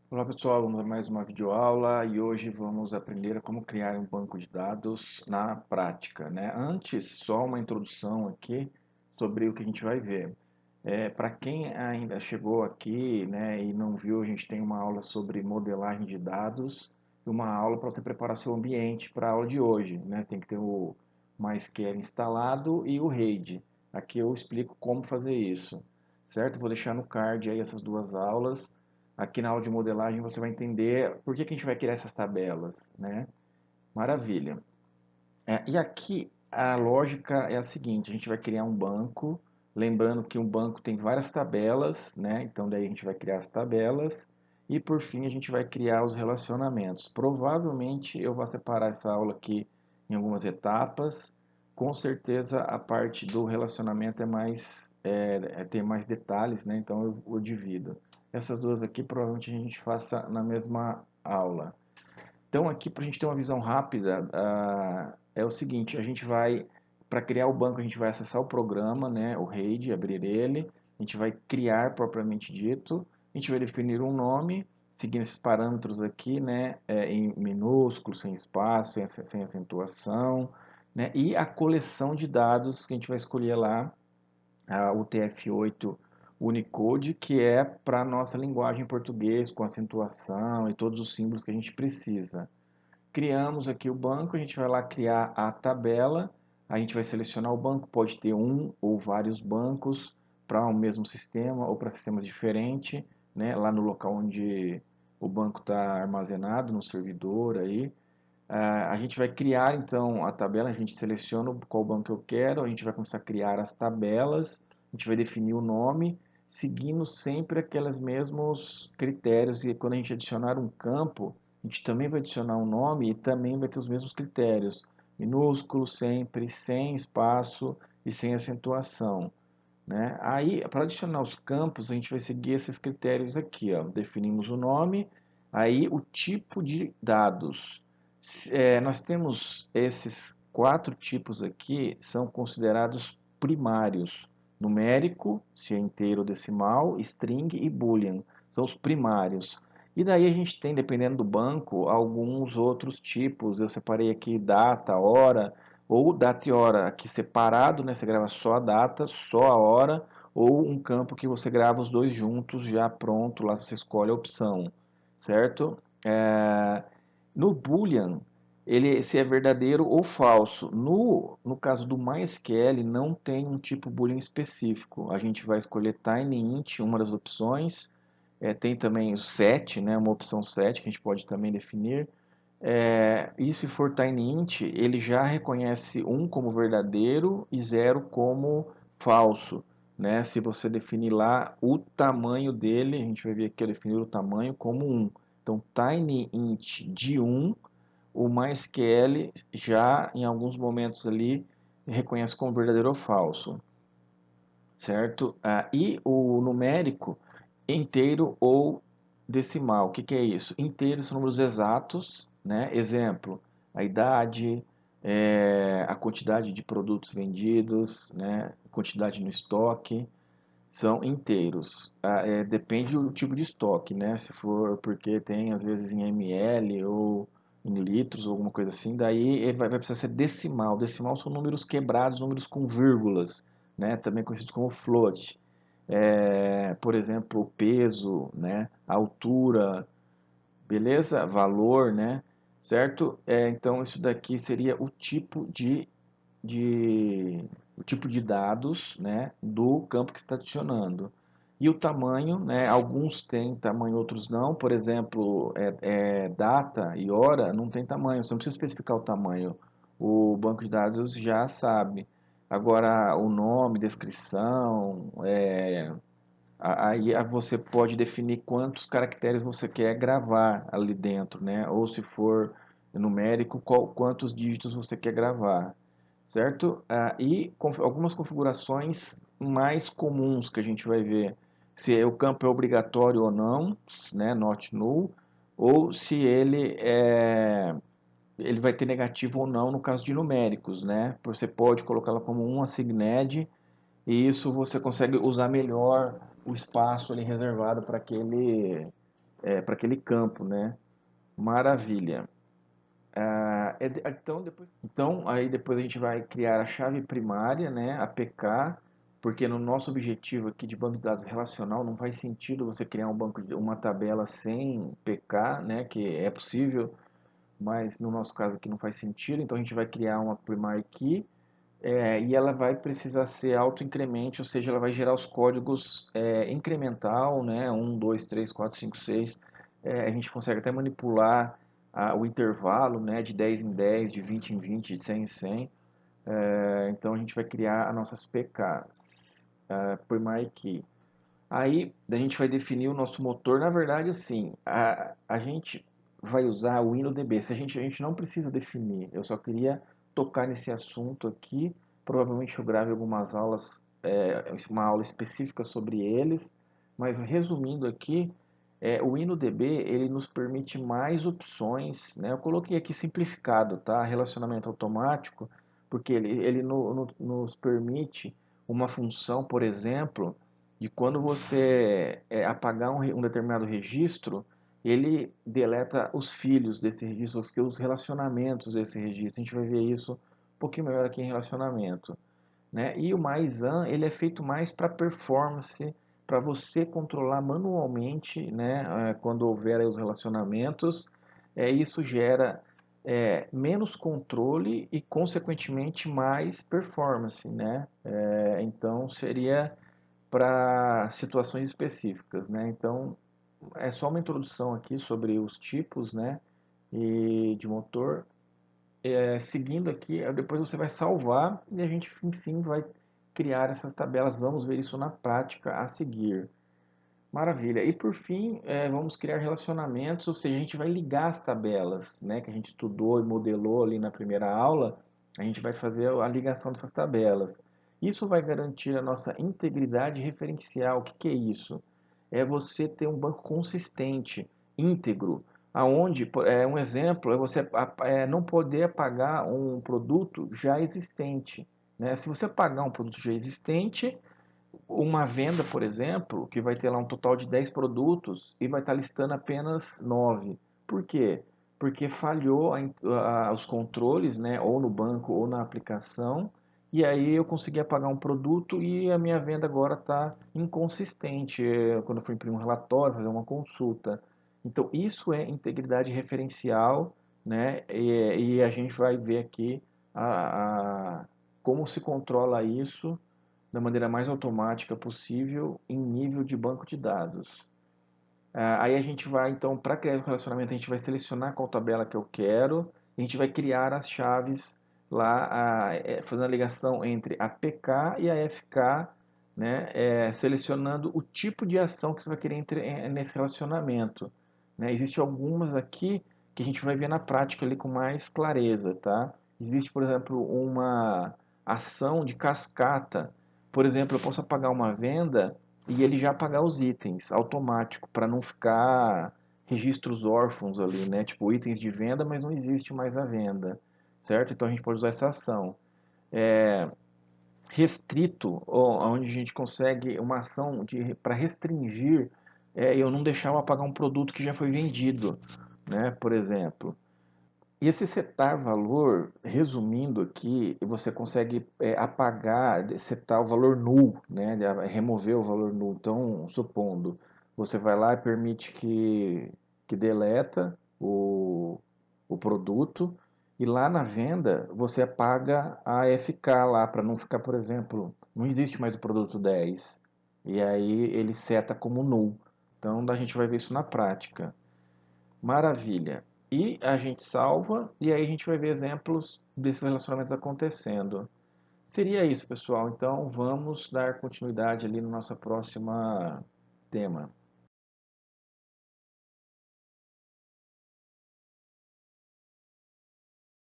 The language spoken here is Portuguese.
Olá pessoal, vamos a mais uma videoaula e hoje vamos aprender a como criar um banco de dados na prática, né? Antes, só uma introdução aqui sobre o que a gente vai ver. Para quem ainda chegou aqui, né, e não viu, a gente tem uma aula sobre modelagem de dados e uma aula para você preparar seu ambiente para a aula de hoje, né? Tem que ter o MySQL instalado e o RAID. Aqui eu explico como fazer isso, certo? Vou deixar no card aí essas duas aulas. Aqui na aula de modelagem você vai entender por que a gente vai criar essas tabelas, né? Maravilha. E aqui a lógica é a seguinte: a gente vai criar um banco, lembrando que um banco tem várias tabelas, né? Então daí a gente vai criar as tabelas e por fim a gente vai criar os relacionamentos. Provavelmente eu vou separar essa aula aqui em algumas etapas. Com certeza a parte do relacionamento tem mais detalhes, né? Então eu divido. Essas duas aqui provavelmente a gente faça na mesma aula. Então, aqui, para a gente ter uma visão rápida, é o seguinte: a gente vai, para criar o banco, a gente vai acessar o programa, né, o RAID, abrir ele, a gente vai criar propriamente dito, a gente vai definir um nome, seguindo esses parâmetros aqui, né, em minúsculo, sem espaço, sem acentuação, né, e a coleção de dados que a gente vai escolher lá, o TF8 Unicode, que é para a nossa linguagem em português, com acentuação e todos os símbolos que a gente precisa. Criamos aqui o banco, a gente vai lá criar a tabela, a gente vai selecionar o banco, pode ter um ou vários bancos para o mesmo sistema ou para sistemas diferentes, né? Lá no local onde o banco está armazenado, no servidor aí. A gente vai criar então a tabela, a gente seleciona qual banco eu quero, a gente vai começar a criar as tabelas, a gente vai definir o nome, seguindo sempre aqueles mesmos critérios, e quando a gente adicionar um campo, a gente também vai adicionar um nome e também vai ter os mesmos critérios, minúsculo sempre, sem espaço e sem acentuação, né? Aí, para adicionar os campos, a gente vai seguir esses critérios aqui, ó. Definimos o nome, aí o tipo de dados. Nós temos esses quatro tipos aqui, são considerados primários. Numérico, se é inteiro ou decimal, string e boolean, são os primários. E daí a gente tem, dependendo do banco, alguns outros tipos. Eu separei aqui data, hora, ou data e hora aqui separado, né? Você grava só a data, só a hora, ou um campo que você grava os dois juntos já pronto, lá você escolhe a opção, certo? No Boolean, ele se é verdadeiro ou falso. No caso do MySQL, não tem um tipo Boolean específico. A gente vai escolher TinyInt, uma das opções. Tem também o set, né, uma opção set que a gente pode também definir. E se for TinyInt, ele já reconhece um como verdadeiro e zero como falso, né? Se você definir lá o tamanho dele, a gente vai ver aqui eu definir o tamanho como um. Então, TinyInt de um, o MySQL já em alguns momentos ali reconhece como verdadeiro ou falso, certo? E o numérico inteiro ou decimal. O que é isso? Inteiro são números exatos, né? Exemplo, a idade, a quantidade de produtos vendidos, né? Quantidade no estoque, são inteiros. Depende do tipo de estoque, né? Se for porque tem às vezes em ml ou em litros ou alguma coisa assim, daí ele vai precisar ser decimal. Decimal são números quebrados, números com vírgulas, né? Também conhecidos como float. Por exemplo, o peso, né? A altura, beleza? Valor, né? Certo? Então isso daqui seria de, o tipo de dados, né, do campo que você está adicionando. E o tamanho, né, alguns têm tamanho, outros não. Por exemplo, data e hora não tem tamanho, você não precisa especificar o tamanho. O banco de dados já sabe. Agora, o nome, descrição, aí você pode definir quantos caracteres você quer gravar ali dentro, né? Ou se for numérico, quantos dígitos você quer gravar, certo? Algumas configurações mais comuns que a gente vai ver, se o campo é obrigatório ou não, né? Not null, ou se ele vai ter negativo ou não no caso de numéricos, né? Você pode colocá-la como um assigned e isso você consegue usar melhor o espaço ali reservado para aquele para aquele campo, né? Maravilha. Então, aí depois a gente vai criar a chave primária, né, a PK, porque no nosso objetivo aqui de banco de dados relacional não faz sentido você criar uma tabela sem PK, né, que é possível, mas no nosso caso aqui não faz sentido, então a gente vai criar uma primary key, e ela vai precisar ser auto-incremente, ou seja, ela vai gerar os códigos incremental, né, 1, 2, 3, 4, 5, 6. A gente consegue até manipular o intervalo, né, de 10 em 10, de 20 em 20, de 100 em 100. Então a gente vai criar as nossas PKs, primary key. Aí a gente vai definir o nosso motor. Na verdade, assim, a gente vai usar o InnoDB. A gente não precisa definir. Eu só queria tocar nesse assunto aqui. Provavelmente eu grave algumas aulas, uma aula específica sobre eles. Mas resumindo aqui, o InnoDB ele nos permite mais opções, né? Eu coloquei aqui simplificado, tá? Relacionamento automático, porque ele nos permite uma função, por exemplo, de quando você apagar um determinado registro, ele deleta os filhos desse registro, os relacionamentos desse registro. A gente vai ver isso um pouquinho melhor aqui em relacionamento, né? E o MyZan, ele é feito mais para performance, para você controlar manualmente, né? Quando houver aí os relacionamentos, isso gera menos controle e, consequentemente, mais performance, né? Então, seria para situações específicas, né? Então, é só uma introdução aqui sobre os tipos, né? E de motor. Seguindo aqui, depois você vai salvar e a gente, enfim, vai criar essas tabelas. Vamos ver isso na prática a seguir. Maravilha. E por fim, vamos criar relacionamentos, ou seja, a gente vai ligar as tabelas, né, que a gente estudou e modelou ali na primeira aula. A gente vai fazer a ligação dessas tabelas. Isso vai garantir a nossa integridade referencial. O que que é isso? É você ter um banco consistente, íntegro, aonde um exemplo é você não poder apagar um produto já existente, né? Se você apagar um produto já existente, uma venda, por exemplo, que vai ter lá um total de 10 produtos e vai estar listando apenas 9. Por quê? Porque falhou os controles, né, ou no banco ou na aplicação, e aí eu consegui apagar um produto e a minha venda agora está inconsistente, quando eu for imprimir um relatório, fazer uma consulta. Então, isso é integridade referencial, né, e a gente vai ver aqui como se controla isso da maneira mais automática possível em nível de banco de dados. Aí a gente vai, então, para criar o relacionamento, a gente vai selecionar qual tabela que eu quero, a gente vai criar as chaves lá, fazendo a ligação entre a PK e a FK, né, selecionando o tipo de ação que você vai querer nesse relacionamento. Né? Existem algumas aqui que a gente vai ver na prática ali com mais clareza, tá? Existe, por exemplo, uma ação de cascata. Por exemplo, eu posso apagar uma venda e ele já apagar os itens automático para não ficar registros órfãos ali, né? Tipo itens de venda, mas não existe mais a venda, certo? Então a gente pode usar essa ação. Restrito, onde a gente consegue uma ação para restringir, eu não deixar eu apagar um produto que já foi vendido, né? Por exemplo. E esse setar valor, resumindo aqui, você consegue apagar, setar o valor null, né? Remover o valor null. Então, supondo, você vai lá e permite que deleta o produto, e lá na venda você apaga a FK lá, para não ficar, por exemplo, não existe mais o produto 10. E aí ele seta como null. Então, a gente vai ver isso na prática. Maravilha. E a gente salva, e aí a gente vai ver exemplos desses relacionamentos acontecendo. Seria isso, pessoal. Então, vamos dar continuidade ali no nosso próximo tema.